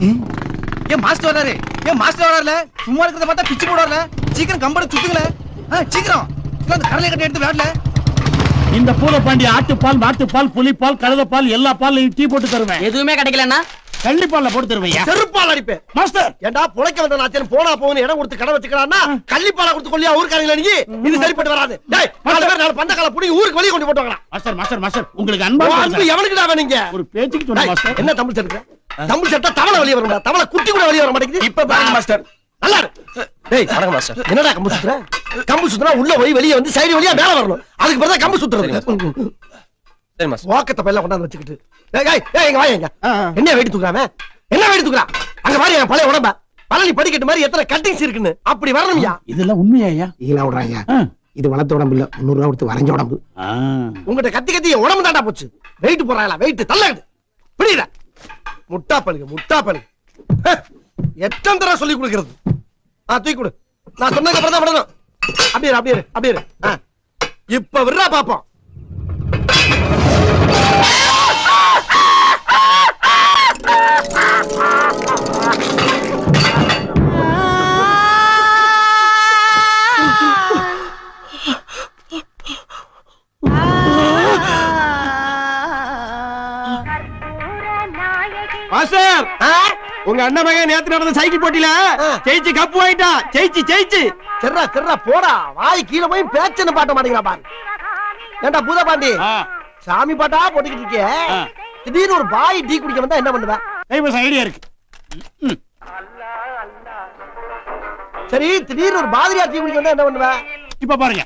ஏன் மாஸ்டர் வராரு? ஏன் மாஸ்டர் வராருல? சும்மா இருக்கிறத பார்த்தா பிச்சு போடுவார்ல. சீக்கிரம் கம்பெனி சுத்துங்களே. சீக்கிரம் இந்த கடலை கட்டி எடுத்து விளையாடல. இந்த பூலப்பாண்டி ஆட்டுப்பால், மாட்டுப்பால், புலிப்பால், கழுதப்பால் எல்லா பால்லையும் டீ போட்டு தருவேன். எதுவுமே கிடைக்கலன்னா கள்ளிப்பால்ல போட்டு தருவையா? செருப்பால் அடிப்பேன் மாஸ்டர். ஏண்டா புழைக்க வந்த நாச்சன் போனா போன்னு இடம் கொடுத்து கடை வச்சுக்கிறான்னா கள்ளிப்பாலை கொடுத்து கொள்ளியா ஊருக்காரங்கள நீ? இது சரிப்பட்டு வராது. டேய் நாலு பேர் நாலு பந்தக்கால புடி ஊருக்கு வெளிய கொண்டு போட்டுவாங்க. மாஸ்டர் மாஸ்டர் மாஸ்டர் உங்களுக்கு அன்பா அன்பு எவனுக்குடா வேணுங்க? ஒரு பேச்சுக்கு சொன்ன மாஸ்டர். என்ன தமிழ் சட்டை? தமிழ் சட்டை தவளை வெளிய வரும்டா. தவளை குட்டி கூட வெளிய வர மாட்டேங்குது. இப்ப பாருங்க மாஸ்டர். நல்லா இருக்கு. டேய் வணக்கம் மாஸ்டர். என்னடா கம்பு சுத்துற? கம்பு சுத்துனா உள்ள போய் வெளிய வந்து சைடு வழியா மேல வரணும். அதுக்கு பிறகு கம்பு சுத்துறது. சரி மாஸ்டர். வாக்கத்தை பையில கொண்டாந்து வச்சுக்கிட்டு. டேய் எங்க வாங்க. என்ன வெயிட் தூக்குறாம? என்ன வெயிட் தூக்குறா? அங்க பாரு என் பழைய உடம்ப. பழனி படிக்கட்டு மாதிரி எத்தனை கட்டிங்ஸ் இருக்குன்னு. அப்படி வரணும்யா. இதெல்லாம் உண்மையா? ஈலா விடுறாங்க. இது வளர்த்த உடம்பு இல்ல, 300 ரூபா கொடுத்து வரைஞ்ச உடம்பு. உங்ககிட்ட கத்தி கத்தி உடம்பு தாண்டா போச்சு. வெயிட் போறாங்களா? வெயிட் தள்ளாது. பிடிடா. முட்டா பழுகு முட்டா பழுகு. எத்தனை தடவை சொல்லி கொடுக்கிறது? தூக்கி கொடு. நான் சொன்னதுக்கு அப்புறம் தான் விடணும். அப்படியே அப்படியே அப்படியே. இப்ப விடுறா பாப்போம். மாஸ்டர், உங்க அண்ணன் மகன் நேத்து நடந்த சைக்கிள் போட்டியில ஜெயிச்சு கப்பு வாங்கிட்டான். ஜெயிச்சு தெர்றா தெர்றா போடா. வாய் கீழே போய் பேச்சன்னு பாட்ட மாட்டேங்கிறா பாரு. ஏண்டா பூதபாண்டி, சாமி பாட்டா போட்டுக்கிட்டு இருக்கிய, திடீர்னு ஒரு பாய் டீ குடிக்க வந்தா என்ன பண்ணுவ? ஐடியா இருக்கு. சரி, திடீர்னு ஒரு பாதிரியா டீ குடிக்க வந்தா என்ன பண்ணுவ? இப்ப பாருங்க.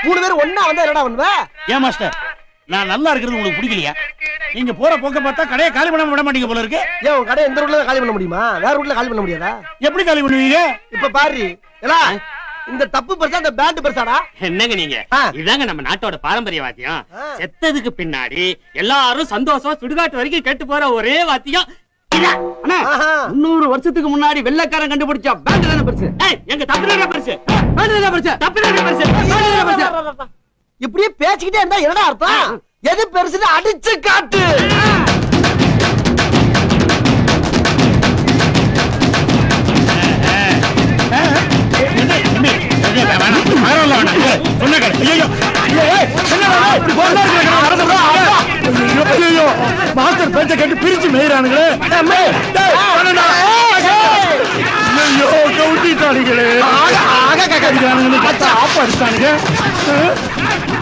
மூணு பேரும் ஒண்ணா வந்தா என்னடா பண்ணுவ? ஏன் மாஸ்டர், நான் நல்லா இருக்கிறது உங்களுக்கு பிடிக்கலையா? நீங்க போற போக்க பார்த்தா கடையை காலி பண்ண விட மாட்டீங்க போல இருக்கு. ஏன் உன் கடை எந்த ரூட்ல காலி பண்ண முடியுமா? வேற ரூட்ல காலி பண்ண முடியாதா? எப்படி காலி பண்ணுவீங்க? இப்ப பாரு இந்த தப்பு பெருசா இந்த பேண்ட் பெருசாடா? என்னங்க நீங்க? இதாங்க நம்ம நாட்டோட பாரம்பரிய வாத்தியம். செத்ததுக்கு பின்னாடி எல்லாரும் சந்தோஷமா சுடுகாட்டு வரைக்கும் கேட்டு போற ஒரே வாத்தியம். 300 வருஷத்துக்கு முன்னாடி வெள்ளைக்காரன் கண்டுபிடிச்சா பேண்ட் தான பெருசு. எங்க தப்புல பெருசு. இப்படியே பேசிக்கிட்டே இருந்தா என்னடா அர்த்தம்? எது பெருசுன்னு அடிச்சு காட்டு. மாஸ்டர் பேச்ச கேட்டு பிரிச்சு மேயிறானுங்களே.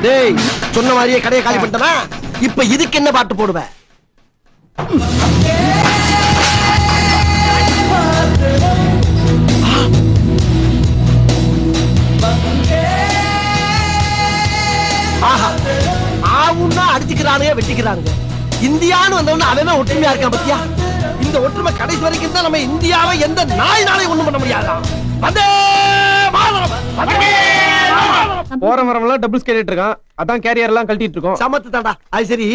டேய் சொன்ன மாதிரியே கடையை காலி பண்ணிட்டனா? இப்ப இதுக்கு என்ன பாட்டு போடுவ? ஆஹா, ஆவுன்னா அடிச்சுக்கிறானுங்க வெட்டிக்கிறானுங்க. இந்தியான்னு வந்தவன அவன் ஒற்றுமையா இருக்கான் பத்தியா? இந்த ஒற்றுமை கடைசி வரைக்கும் தான் நம்ம இந்தியாவை எந்த நாளையும் ஒண்ணும் பண்ண முடியாதா? போற மரம் எல்லாம் டபுள் கேட்டிட்டு இருக்கான். அதான் கேரியர் எல்லாம் கழட்டிட்டு இருக்கோம். சமத்து தாண்டா. அது சரி,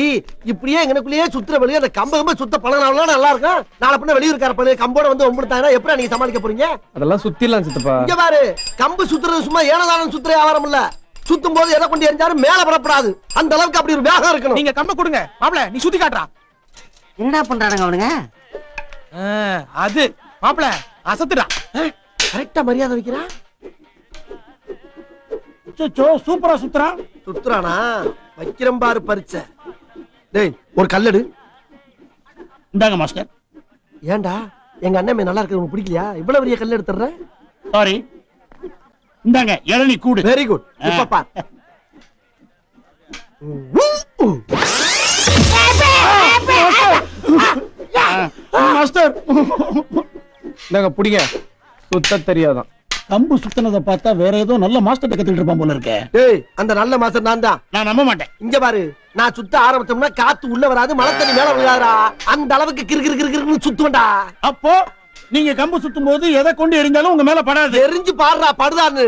இப்படியே எங்களுக்குள்ளேயே சுத்துற வெளியே அந்த கம்ப சுத்த பழனாவெல்லாம் நல்லா இருக்கும். நாளை பின்ன வெளியூர்கார பழு கம்போட வந்து ஒம்புடுத்தாங்கன்னா எப்படி நீங்க சமாளிக்க போறீங்க? அதெல்லாம் சுத்திடலாம் சித்தப்பா. இங்க பாரு, கம்பு சுத்துறது சும்மா ஏனதானம் சுத்துற வியாபாரம் இல்ல. சுத்தும் போது எதை கொண்டு எரிஞ்சாலும் மேல பரப்படாது. அந்த அளவுக்கு அப்படி ஒரு வேகம் இருக்கணும். நீங்க கம்ப கொடுங்க மாப்ள, நீ சுத்தி காட்டுறா. என்னடா பண்றானுங்க அவனுங்க? அது மாப்ள அசத்துடா. கரெக்டா மரியாதை வைக்கிறான். சூப்பரா சுத்துறான். சுத்துறானா? வைக்கிறம் பாரு பறிச்ச. டேய் ஒரு கல்லடு. இந்தாங்க மாஸ்டர். ஏண்டா எங்க அண்ணன் நல்லா இருக்கு உனக்கு பிடிக்கலையா? இவ்வளவு பெரிய கல் எடுத்துற? சாரி. இந்தாங்க இளநீ கூடு. Very good. இப்ப பார். மாஸ்டர் நாங்க புடிங்க. சுத்த தெரியாதான். கம்பு சுத்தனதை பார்த்தா வேற ஏதோ நல்ல மாஸ்டர் கத்துக்கிட்டு இருப்பான் போல இருக்கே. டேய் அந்த நல்ல மாஸ்டர் நான் தான். நான் நம்ப மாட்டேன். இங்க பாரு, நான் சுத்த ஆரம்பிச்சோம்னா காத்து உள்ள வராது, மழை தண்ணி மேல விழாதா. அந்த அளவுக்கு கிறுகிறுன்னு சுத்துவண்டா. அப்போ நீங்க கம்பு சுத்தும் போது எதை கொண்டு எரிஞ்சாலும் உங்க மேல படாது. எரிஞ்சு பாடுறா படுதான்னு.